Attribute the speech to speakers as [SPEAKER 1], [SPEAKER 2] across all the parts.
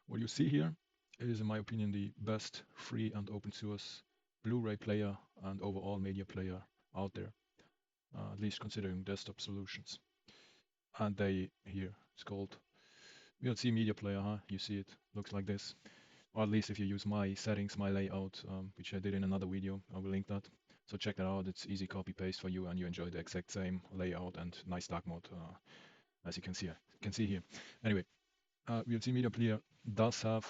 [SPEAKER 1] What you see here is, in my opinion, the best free and open source Blu-ray player and overall media player out there, at least considering desktop solutions. And it's called VLC Media Player, huh? You see it, looks like this. Or at least if you use my settings, my layout, which I did in another video, I will link that. So check that out, it's easy copy paste for you and you enjoy the exact same layout and nice dark mode, as you can see here. Anyway, VLC Media Player does have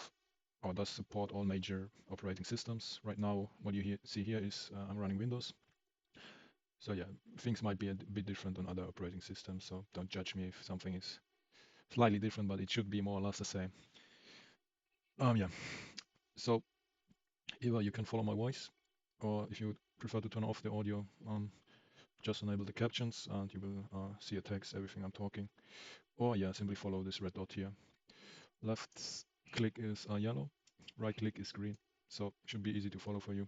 [SPEAKER 1] or does support all major operating systems. Right now, what you see here is I'm running Windows. So yeah, things might be a bit different on other operating systems, so don't judge me if something is slightly different, but it should be more or less the same. Yeah, so either you can follow my voice, or if you would prefer to turn off the audio, just enable the captions and you will see a text, everything I'm talking. Or yeah, simply follow this red dot here. Left click is yellow, right click is green. So it should be easy to follow for you.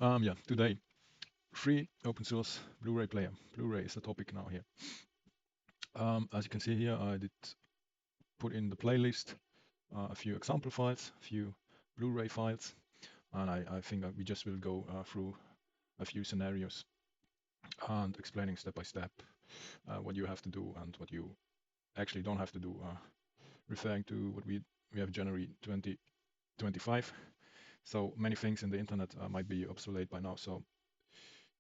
[SPEAKER 1] Yeah, today, free open source Blu-ray player. Blu-ray is the topic now here. As you can see here, I did put in the playlist a few example files, a few Blu-ray files, and I think we just will go through a few scenarios and explaining step by step what you have to do and what you actually don't have to do, referring to what we have January 2025. So many things in the internet might be obsolete by now. So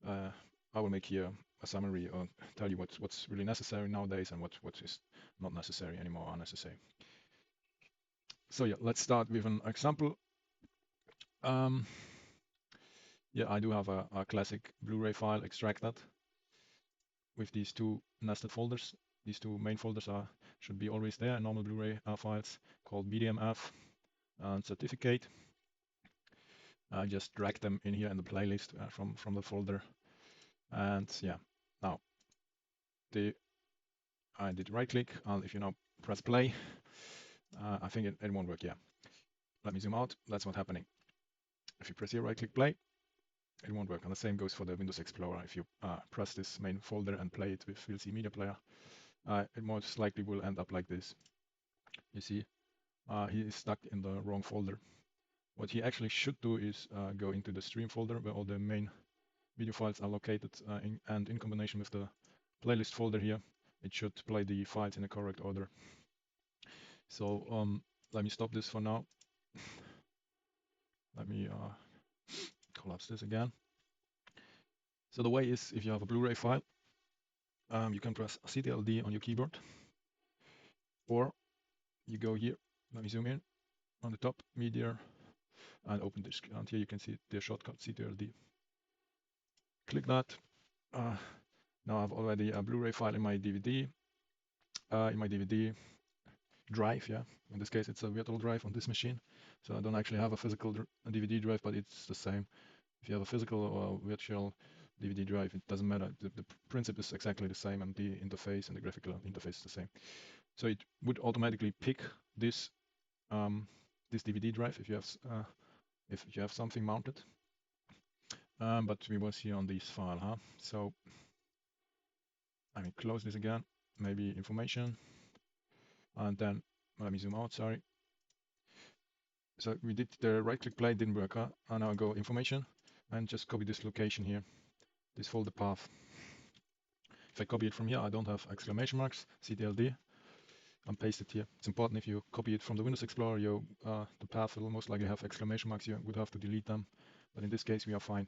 [SPEAKER 1] I will make here a summary or tell you what's really necessary nowadays and what is not necessary anymore, unnecessary. So yeah, let's start with an example. Yeah, I do have a classic Blu-ray file extracted with these two nested folders. These two main folders should be always there in normal Blu-ray files, called BDMV and certificate. I just drag them in here in the playlist from the folder. And yeah, now I did right click, and if you now press play, I think it won't work. Yeah, let me zoom out. That's what's happening. If you press here right click play, it won't work. And the same goes for the Windows Explorer. If you press this main folder and play it with VLC Media Player, it most likely will end up like this. You see, he is stuck in the wrong folder. What he actually should do is go into the stream folder where all the main video files are located, and in combination with the playlist folder here, it should play the files in the correct order. So let me stop this for now. Let me collapse this again. So the way is, if you have a Blu-ray file, you can press CTRL-D on your keyboard, or you go here, let me zoom in, on the top, media, and open disk. And here you can see the shortcut CTRL-D. Click that. Now I have already a Blu-ray file in my DVD drive. Yeah, in this case it's a virtual drive on this machine, so I don't actually have a physical DVD drive, but it's the same. If you have a physical or virtual DVD drive, it doesn't matter. The principle is exactly the same, and the interface and the graphical interface is the same. So it would automatically pick this this DVD drive if you have something mounted. But we will see on this file, huh? So I mean, close this again, maybe information, and then let me zoom out. Sorry. So we did the right-click play, didn't work, huh? And now I go information and just copy this location here, this folder path. If I copy it from here, I don't have exclamation marks, CTRL-D, and paste it here. It's important if you copy it from the Windows Explorer, the path will most likely have exclamation marks. You would have to delete them, but in this case we are fine.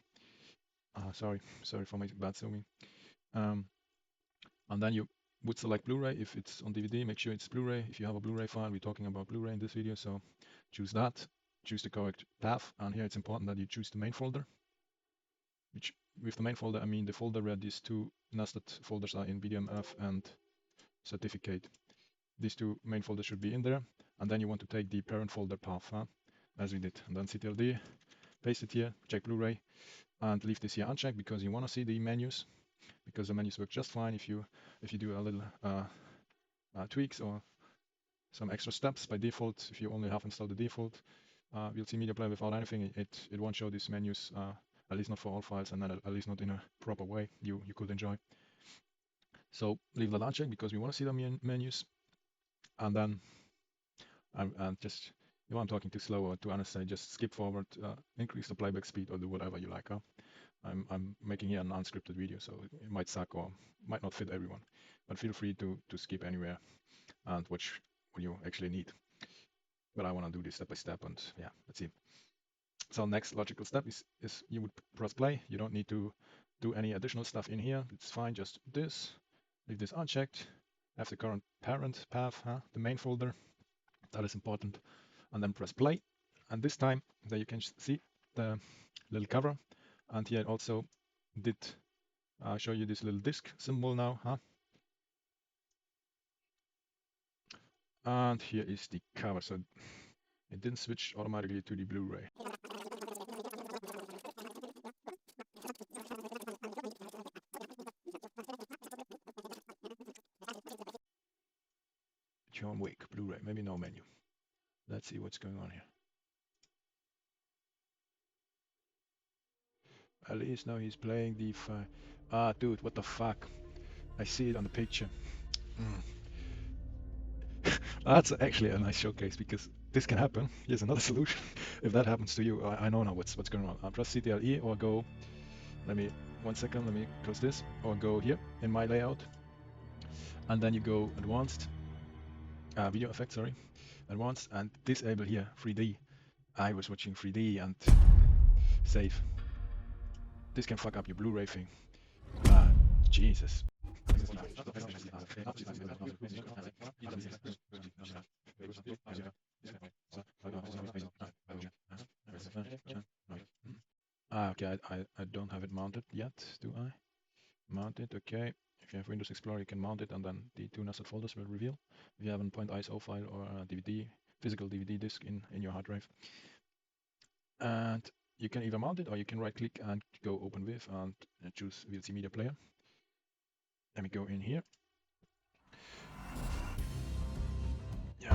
[SPEAKER 1] Sorry for my bad zooming. And then you would select Blu-ray. If it's on DVD, make sure it's Blu-ray. If you have a Blu-ray file, we're talking about Blu-ray in this video, so choose that, choose the correct path, and here it's important that you choose the main folder. Which, with the main folder, I mean the folder where these two nested folders are in BDMV and certificate. These two main folders should be in there, and then you want to take the parent folder path, as we did, and then CTRL-D, paste it here, check Blu-ray, and leave this here unchecked because you want to see the menus, because the menus work just fine if you do a little tweaks or some extra steps. By default, if you only have installed the default VLC Media Player without anything, it won't show these menus, at least not for all files, and then at least not in a proper way you could enjoy. So leave that unchecked because we want to see the menus, and then And just if I'm talking too slow or too honest, I just skip forward, increase the playback speed, or do whatever you like. Huh? I'm making here an unscripted video, so it might suck or might not fit everyone. But feel free to skip anywhere and watch what you actually need. But I want to do this step by step, and yeah, let's see. So next logical step is you would press play. You don't need to do any additional stuff in here. It's fine, just this. Leave this unchecked. Have the current parent path, the main folder. That is important. And then press play. And this time, there you can see the little cover. And here I also did show you this little disk symbol now. And here is the cover. So it didn't switch automatically to the Blu-ray. John Wick, Blu-ray, maybe no menu. Let's see what's going on here. At least now he's playing the dude, what the fuck? I see it on the picture. That's actually a nice showcase because this can happen. Here's another solution. If that happens to you, I know now what's going on. I'll press CTRL-E or go, let me close this, or go here in my layout. And then you go advanced, video effects, sorry, advanced, and disable here 3D. I was watching 3D and save. This can fuck up your Blu-ray thing. Jesus. Okay, I don't have it mounted yet, do I? Mount it, okay. If you have Windows Explorer, you can mount it, and then the two nested folders will reveal. If you have a .iso file or a DVD, physical DVD disk in your hard drive. And you can either mount it, or you can right-click and go Open With and choose VLC Media Player. Let me go in here. Yeah,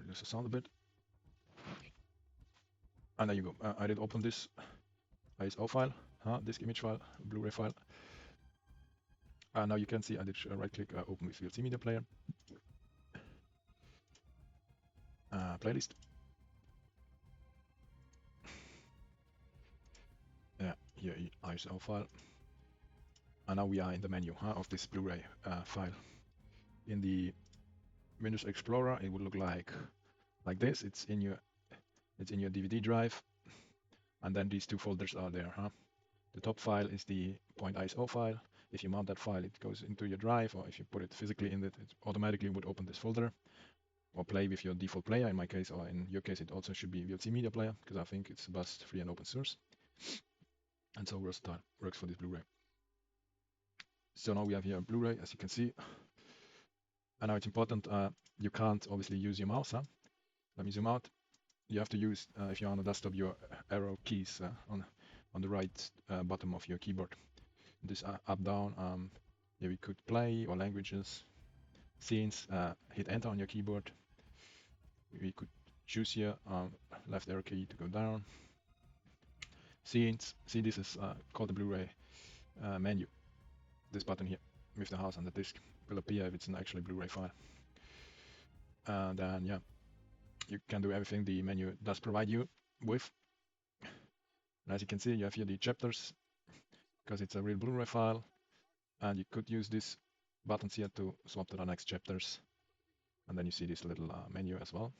[SPEAKER 1] reduce the sound a bit. And there you go. I did open this ISO file, disk image file, Blu-ray file. Now you can see I did right-click Open with VLC Media Player. Playlist. Yeah, here ISO file. And now we are in the menu of this Blu-ray file. In the Windows Explorer, it would look like this. It's in your DVD drive, and then these two folders are there. The top file is the .iso file. If you mount that file, it goes into your drive, or if you put it physically in it, it automatically would open this folder or play with your default player. In my case, or in your case, it also should be VLC Media Player, because I think it's the best free and open source, and so versatile, works for this Blu-ray. So now we have here a Blu-ray, as you can see. And now it's important, you can't obviously use your mouse. Let me zoom out. You have to use, if you're on a desktop, your arrow keys on the right bottom of your keyboard. This up, down, here we could play, or languages, scenes, hit enter on your keyboard. We could choose here, left arrow key to go down. Scenes, see, this is called the Bluray menu. This button here with the house and the disk will appear if it's an actually Blu-ray file. And then, yeah, you can do everything the menu does provide you with. And as you can see, you have here the chapters, because it's a real Blu-ray file, and you could use these buttons here to swap to the next chapters. And then you see this little menu as well.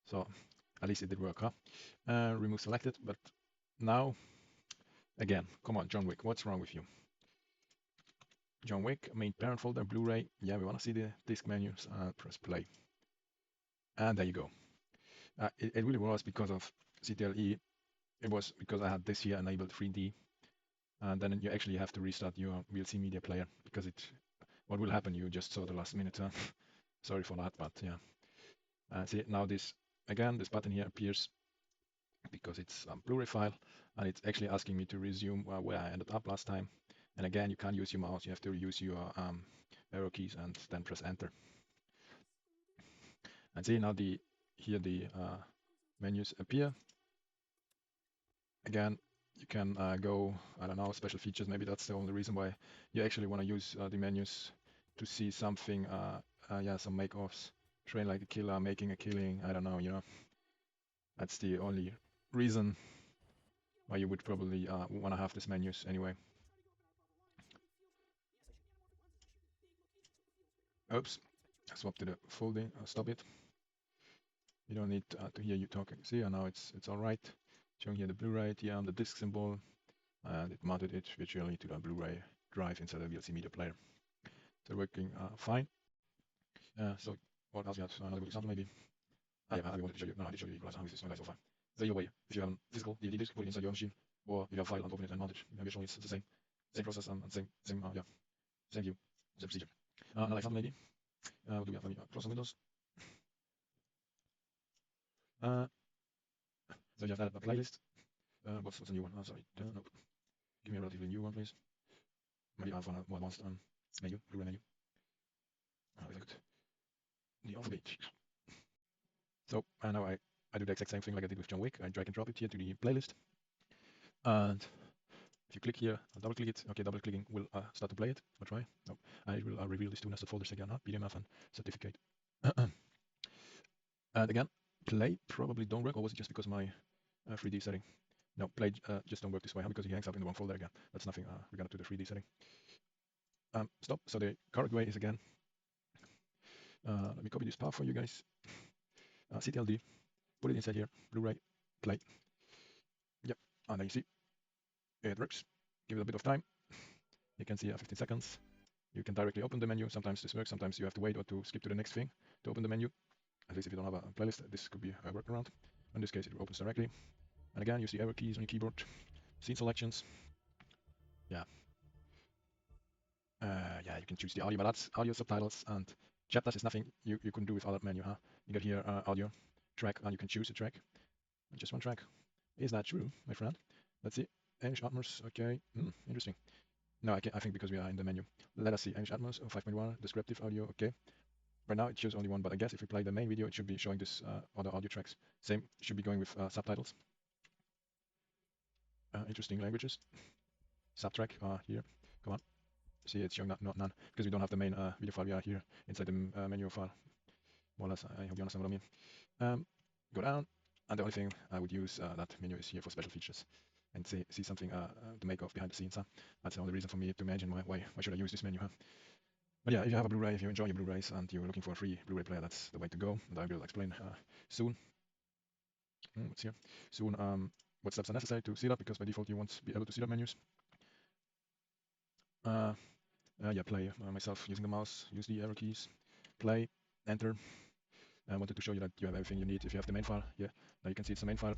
[SPEAKER 1] So at least it did work, remove selected, but now, again, come on, John Wick, what's wrong with you? John Wick, main parent folder, Blu-ray. Yeah, we want to see the disk menus. Press play. And there you go. It really was because of CTRL-E. It was because I had this here enabled 3D. And then you actually have to restart your VLC Media Player, because what will happen, you just saw the last minute. Sorry for that, but yeah. See, now this button here appears because it's a Blu-ray file, and it's actually asking me to resume where I ended up last time. And again, you can't use your mouse, you have to use your arrow keys and then press enter. And see, now here the menus appear. Again, you can go, I don't know, special features. Maybe that's the only reason why you actually want to use the menus to see something, yeah, some make-offs, train like a killer, making a killing, I don't know, you know. That's the only reason why you would probably want to have these menus anyway. Oops, swap to the folding, stop it. You don't need to hear you talking. See, now it's all right. Showing here the Blu-ray, the disk symbol, and it mounted it virtually to the Blu-ray drive inside the VLC media player. So working fine. So what else you have? Another good example maybe. Yeah, I wanted to show you. No, I did show you Equalizer. How is this? No, so far. So either way, if you have a physical DVD disk, put it inside your machine, or if you have a file and open it and mount it, virtually it's the same process and same view, same procedure. Another example maybe. What do we have? Let me close some windows. So you have that playlist. What's a new one? Oh, sorry. Nope. Give me a relatively new one, please. Maybe I have one more advanced menu, Bluray menu. Very good. The alphabet. So now I do the exact same thing like I did with John Wick. I drag and drop it here to the playlist. And if you click here, double click it. Okay, double clicking will start to play it. I'll try. No, I will reveal these two nested folders again, BDMF and certificate. And again, play probably don't work, or was it just because my 3D setting? No, play just don't work this way, because it hangs up in the wrong folder again. That's nothing regarding to the 3D setting. Stop. So the correct way is again, let me copy this path for you guys. CTLD, put it inside here, Bluray, play. Yep, and then you see it works. Give it a bit of time. You can see 15 seconds. You can directly open the menu. Sometimes this works, sometimes you have to wait or to skip to the next thing to open the menu. At least if you don't have a playlist, this could be a workaround. In this case, it opens directly. And again, use the arrow keys on your keyboard. Scene selections. Yeah. Yeah, you can choose the audio, but that's audio, subtitles, and chapters is nothing you couldn't do with other menu, huh? You got here audio, track, and you can choose a track. Just one track. Is that true, my friend? Let's see. English Atmos, okay. Interesting. No, I think because we are in the menu. Let us see. English Atmos 5.1, descriptive audio, okay. Right now it shows only one, but I guess if we play the main video, it should be showing this other audio tracks. Same, should be going with subtitles. Interesting languages. Subtrack here. Come on. See, it's showing none because we don't have the main video file. We are here inside the menu file. More or less, I hope you understand what I mean. Go down, and the only thing I would use that menu is here for special features and see something to make of behind the scenes. Huh? That's the only reason for me to imagine why should I use this menu. Huh? But yeah, if you have a Blu-ray, if you enjoy your Blu-rays and you're looking for a free Blu-ray player, that's the way to go. And I will explain soon. What's here? Soon. What steps are necessary to see that? Because by default you won't be able to see the menus. Yeah, play myself using the mouse. Use the arrow keys. Play. Enter. I wanted to show you that you have everything you need if you have the main file. Yeah. Now you can see it's the main file.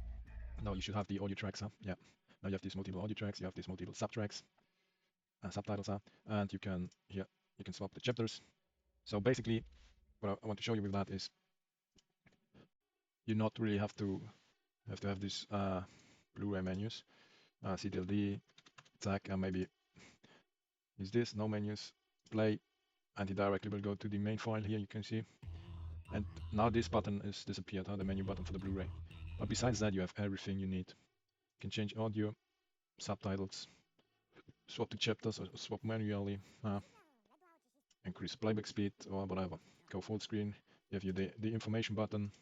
[SPEAKER 1] Now you should have the audio tracks. Huh? Yeah. Now you have these multiple audio tracks. You have these multiple subtracks. Subtitles. And you can swap the chapters. So basically, what I want to show you with that is you not really have to have these Blu-ray menus, CTLD, tag, and maybe is this no menus, play, and it directly will go to the main file here. You can see, and now this button is disappeared, the menu button for the Blu-ray. But besides that, you have everything you need. You can change audio, subtitles, swap the chapters or swap manually, increase playback speed or whatever. Go full screen. You have the information button.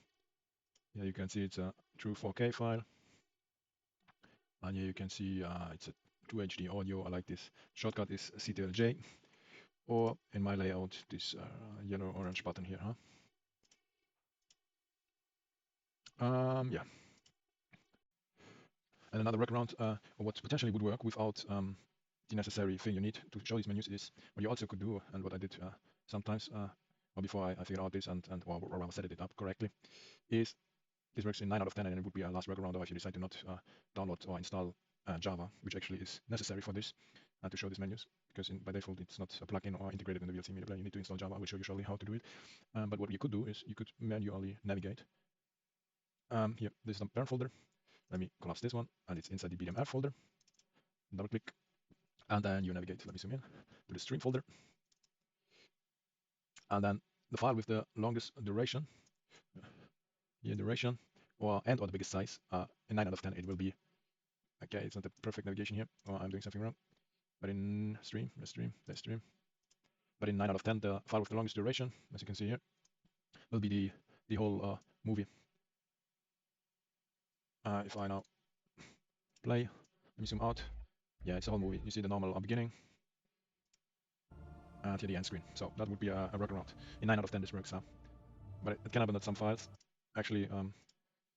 [SPEAKER 1] Yeah, you can see it's a true 4K file. And here you can see it's a True HD audio. I like this. Shortcut is CTRL-J, or in my layout, this yellow-orange button here. Yeah. And another workaround, what potentially would work without the necessary thing you need to show these menus is what you also could do, and what I did sometimes, or before I figured out this or set it up correctly, is this works in 9 out of 10, and it would be a last workaround if you decide to not download or install Java, which actually is necessary for this to show these menus, because by default it's not a plugin or integrated in the VLC media player. You need to install Java. I will show you shortly how to do it. But what you could do is you could manually navigate. Here, this is the parent folder. Let me collapse this one, and it's inside the BDMF folder. Double click, and then you navigate. Let me zoom in to the stream folder, and then the file with the longest duration. Here, duration or the biggest size. In 9 out of 10, it will be. Okay, it's not the perfect navigation here. I'm doing something wrong. But in stream, let's stream. but in 9 out of 10, the file with the longest duration, as you can see here, will be the whole movie. If I now play, let me zoom out. Yeah, it's a whole movie. You see the normal beginning and here the end screen. So that would be a workaround. In 9 out of 10 this works, but it can happen that some files actually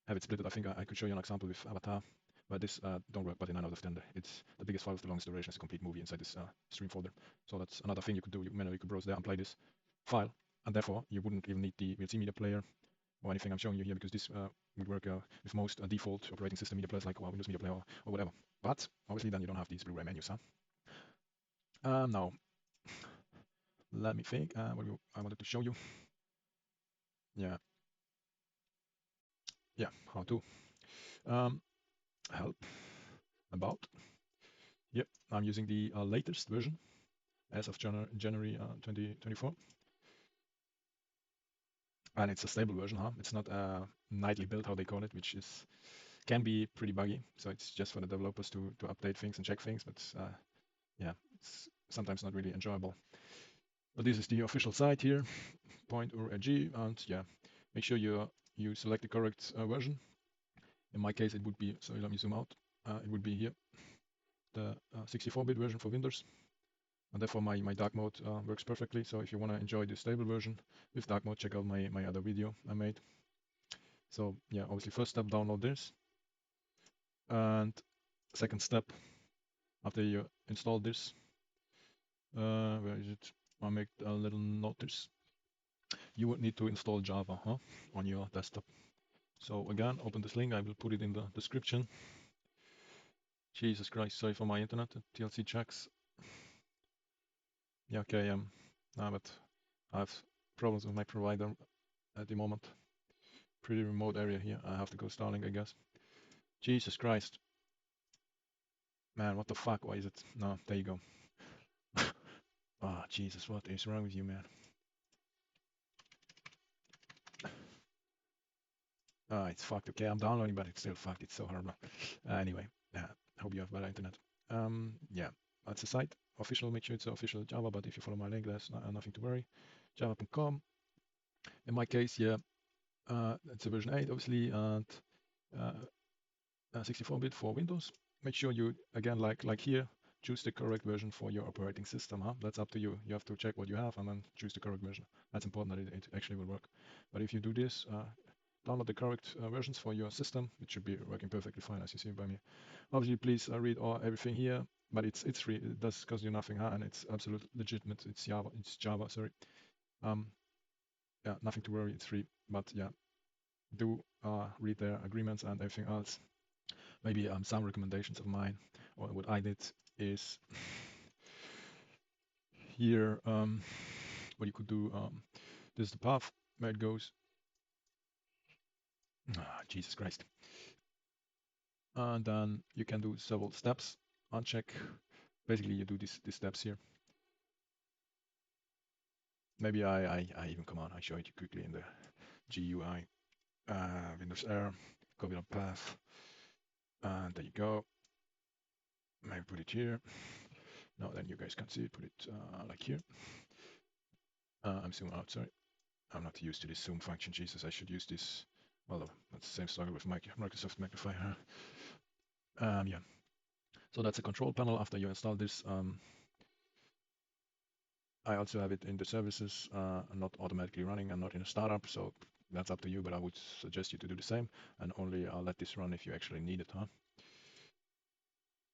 [SPEAKER 1] have it split. I think I could show you an example with Avatar, but this don't work. But in 9 out of 10, it's the biggest file with the longest duration is a complete movie inside this stream folder. So that's another thing you could do. You manually could browse there and play this file, and therefore you wouldn't even need the multimedia player or anything I'm showing you here, because this would work with most default operating system media players like Windows Media Player or whatever. But obviously then you don't have these Bluray menus, now let me think what I wanted to show you. Yeah, how to help about. Yep, I'm using the latest version as of January 2024. And it's a stable version, It's not a nightly build, how they call it, which can be pretty buggy. So it's just for the developers to update things and check things, but yeah, it's sometimes not really enjoyable. But this is the official site here, .org, and yeah, make sure you select the correct version. In my case, it would be, so let me zoom out, it would be here, the 64-bit version for Windows. And therefore my dark mode works perfectly. So if you want to enjoy the stable version with dark mode, check out my other video I made. So yeah, obviously first step, download this. And second step, after you install this, where is it? I'll make a little notice. You would need to install Java on your desktop. So again, open this link. I will put it in the description. Jesus Christ, sorry for my internet. TLC checks. Yeah, okay, but I have problems with my provider at the moment. Pretty remote area here. I have to go Starlink, I guess. Jesus Christ. Man, what the fuck? Why is it? No, there you go. Ah, Jesus, what is wrong with you, man? Ah, it's fucked. Okay, I'm downloading, but it's still fucked. It's so horrible. Anyway, hope you have better internet. Yeah, that's the site. Official, make sure it's official Java, but if you follow my link, there's nothing to worry. Java.com. In my case, yeah, it's a version 8, obviously, and 64-bit for Windows. Make sure you, again, like here, choose the correct version for your operating system. That's up to you. You have to check what you have and then choose the correct version. That's important that it actually will work. But if you do this, download the correct versions for your system, it should be working perfectly fine, as you see by me. Obviously, please read everything here, but it's free. It does cost you nothing, and it's absolutely legitimate. It's Java, sorry. Yeah, nothing to worry. It's free, but yeah, do read their agreements and everything else. Maybe some recommendations of mine, or what I did is here. What you could do. This is the path where it goes. Jesus Christ. And then you can do several steps. Uncheck. Basically, you do these steps here. Maybe I even come on. I show it you quickly in the GUI. Windows R. Copy the path. And there you go. Maybe put it here. No, then you guys can see it. Put it like here. I'm zooming out, sorry. I'm not used to this zoom function. Jesus, I should use this. Well, that's the same struggle with Microsoft Magnifier. Yeah. So that's a control panel after you install this. I also have it in the services, not automatically running and not in a startup. So that's up to you, but I would suggest you to do the same and only let this run if you actually need it.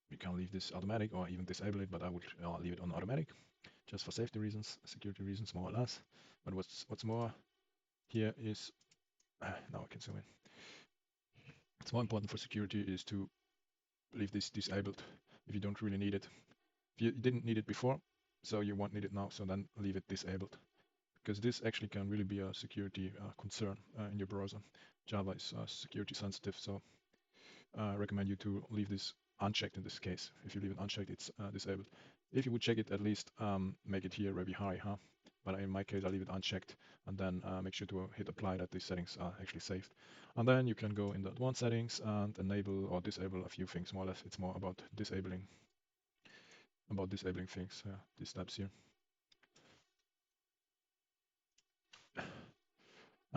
[SPEAKER 1] You can leave this automatic or even disable it, but I would leave it on automatic just for safety reasons, security reasons, more or less. But what's more here is, now I can zoom in. What's more important for security is to leave this disabled if you don't really need it. If you didn't need it before, so you won't need it now, so then leave it disabled. Because this actually can really be a security concern in your browser. Java is security sensitive, so I recommend you to leave this unchecked in this case. If you leave it unchecked, it's disabled. If you would check it, at least make it here very high, But in my case, I leave it unchecked and then make sure to hit apply that these settings are actually saved. And then you can go in the advanced settings and enable or disable a few things, more or less. It's more about disabling things, these steps here.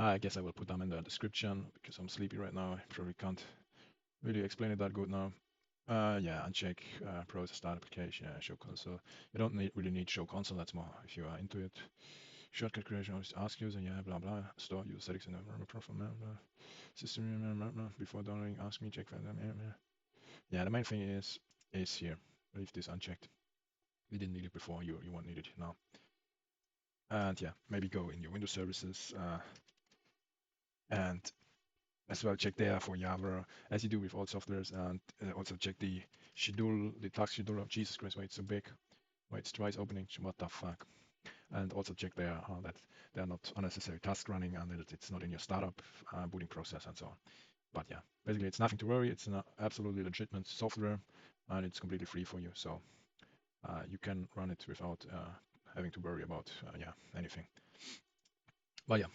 [SPEAKER 1] I guess I will put them in the description because I'm sleepy right now. I probably can't really explain it that good now. Yeah, uncheck process start application, show console. You don't really need show console, that's more if you are into it. Shortcut creation, always ask user, yeah, blah blah. Store user settings in the profile, system before downloading, ask me, check for them. Yeah, the main thing is here. Leave this unchecked. We didn't need it before, you won't need it now. And yeah, maybe go in your Windows services and as well check there for Java, as you do with all softwares, and also check the schedule, the task scheduler. Jesus Christ, why it's so big? Why it's twice opening? What the fuck? And also check there that there are not unnecessary tasks running and that it's not in your startup booting process and so on. But yeah, basically it's nothing to worry. It's an absolutely legitimate software and it's completely free for you. So you can run it without having to worry about anything. But yeah,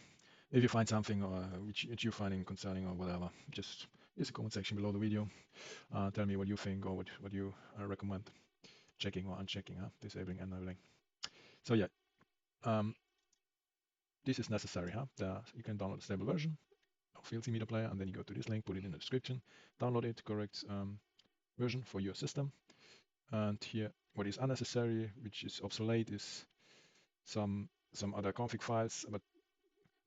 [SPEAKER 1] if you find something which you're finding concerning or whatever, just use the comment section below the video. Tell me what you think or what you recommend checking or unchecking, disabling, enabling. So yeah, this is necessary. You can download a stable version of VLC Media Player, and then you go to this link, put it in the description, download it, correct version for your system. And here, what is unnecessary, which is obsolete, is some other config files, but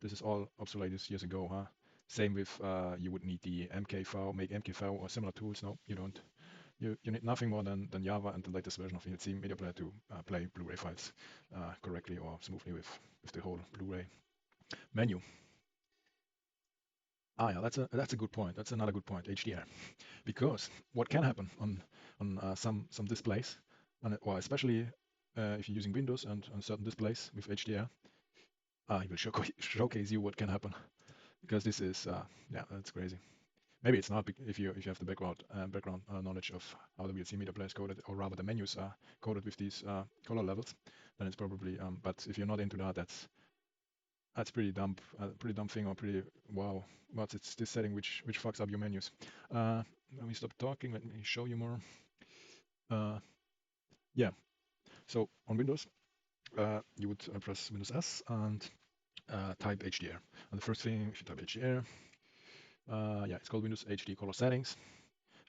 [SPEAKER 1] this is all obsolete years ago. Same with you would need the MK make MK or similar tools. No, you don't. You need nothing more than Java and the latest version of VLC Media Player to play Blu-ray files correctly or smoothly with the whole Blu-ray menu. Yeah, that's a good point. That's another good point, HDR. Because what can happen on some displays, or especially if you're using Windows and on certain displays with HDR, it will showcase you what can happen. Because this is, yeah, that's crazy. Maybe it's not if you have the background knowledge of how the VLC media player is coded, or rather the menus are coded with these color levels, then it's probably. But if you're not into that, that's pretty dumb thing, or pretty wow. But it's this setting which fucks up your menus. Let me stop talking. Let me show you more. Yeah. So on Windows, you would press Windows S and type HDR. And the first thing, if you type HDR, yeah, it's called Windows HD Color Settings.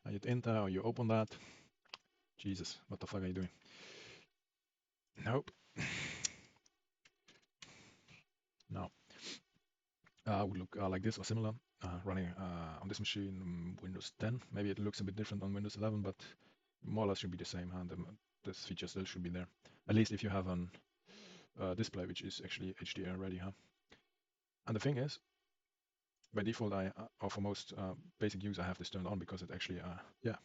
[SPEAKER 1] You hit enter or you open that. Jesus, what the fuck are you doing? Nope. No. Would look like this or similar. Running on this machine, Windows 10. Maybe it looks a bit different on Windows 11, but more or less should be the same. And this feature still should be there. At least if you have an display which is actually HDR ready. And the thing is, by default, or for most basic use, I have this turned on because it actually, yeah,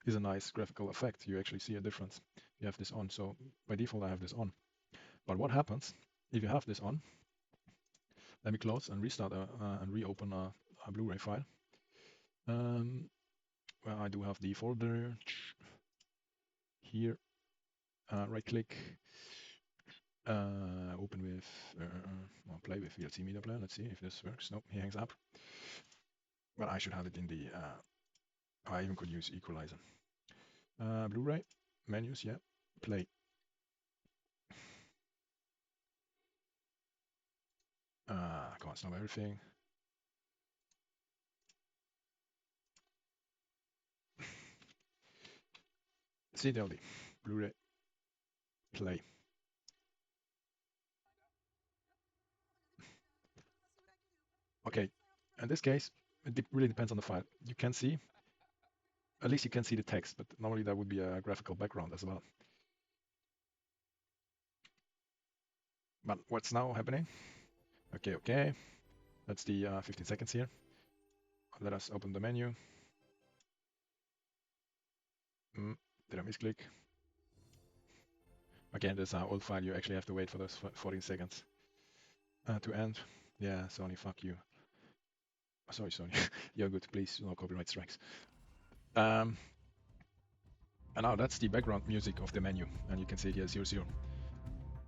[SPEAKER 1] is a nice graphical effect. You actually see a difference. You have this on. So by default, I have this on. But what happens if you have this on? Let me close and restart and reopen a Blu-ray file. Well, I do have the folder here. Right-click, open with, or play with VLC Media Player. Let's see if this works. Nope, he hangs up. Well, I should have it in the. I even could use Equalizer. Blu-ray menus, yeah. Play. Can't stop everything. CTLD, Blu-ray, play. Okay, in this case, it really depends on the file. You can see, at least you can see the text, but normally there would be a graphical background as well. But what's now happening? Okay. That's the 15 seconds here. Let us open the menu. Did I misclick? Again, this is an old file. You actually have to wait for those 14 seconds to end. Yeah, Sony, fuck you. Sorry, Sony. You're good. Please, no copyright strikes. And now that's the background music of the menu, and you can see it here 00.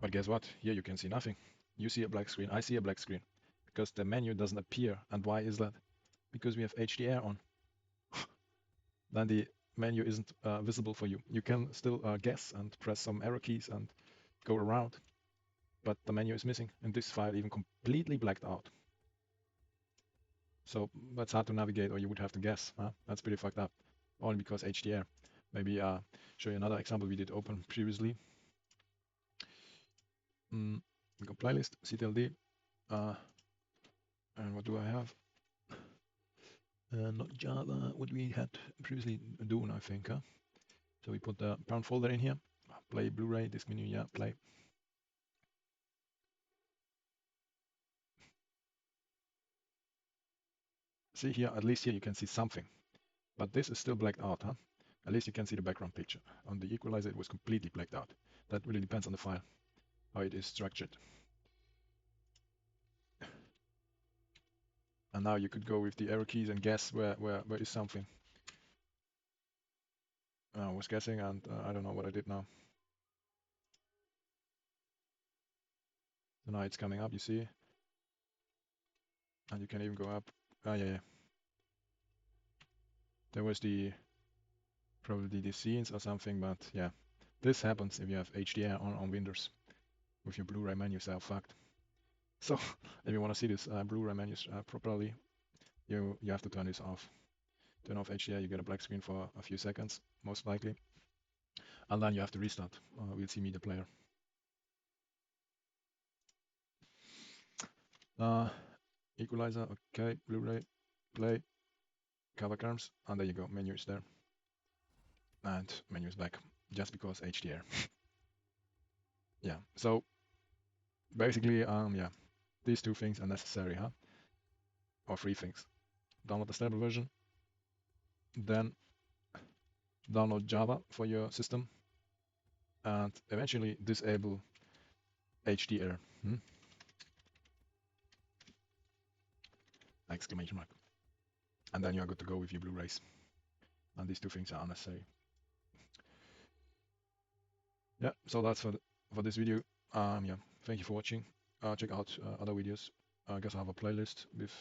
[SPEAKER 1] But guess what? Here you can see nothing. You see a black screen. I see a black screen because the menu doesn't appear. And why is that? Because we have HDR on. Then the menu isn't visible for you. You can still guess and press some arrow keys and go around, but the menu is missing. And this file even completely blacked out. So that's hard to navigate, or you would have to guess. Huh? That's pretty fucked up. Only because HDR. Maybe show you another example we did open previously. We got playlist, CTLD, and what do I have? Not Java, what we had previously, Dune, I think. Huh? So we put the parent folder in here. Play Blu-ray, disk menu, yeah, play. See here, at least here you can see something. But this is still blacked out, huh? At least you can see the background picture. On the Equalizer, it was completely blacked out. That really depends on the file, how it is structured. And now you could go with the arrow keys and guess where is something. I was guessing, and I don't know what I did now. So now it's coming up, you see. And you can even go up. Yeah. There was probably the scenes or something, but yeah. This happens if you have HDR on Windows. With your Bluray menus are fucked. So if you want to see this Bluray menus properly, you have to turn this off. Turn off HDR, you get a black screen for a few seconds, most likely. And then you have to restart. We'll see media player. Equalizer, okay, Blu-ray, play, cover terms, and there you go, menu is there. And menu is back, just because HDR. Yeah, so basically, yeah, these two things are necessary, huh? Or three things. Download the stable version, then download Java for your system, and eventually disable HDR. Exclamation mark. And then you're good to go with your Blu-rays. And these two things are unnecessary. Yeah, so that's for this video. Yeah, thank you for watching. Check out other videos. I guess I have a playlist with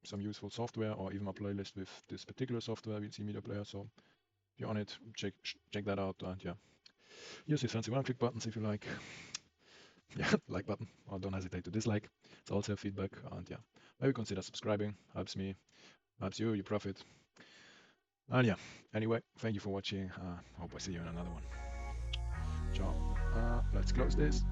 [SPEAKER 1] some useful software, or even a playlist with this particular software, VLC Media Player. So if you're on it, check that out. And yeah, use these fancy one-click buttons if you like. Yeah, like button, or don't hesitate to dislike. It's also feedback. And yeah, maybe consider subscribing. Helps me, helps you, you profit. And yeah, anyway, thank you for watching. Hope I see you in another one. Ciao. Let's close this.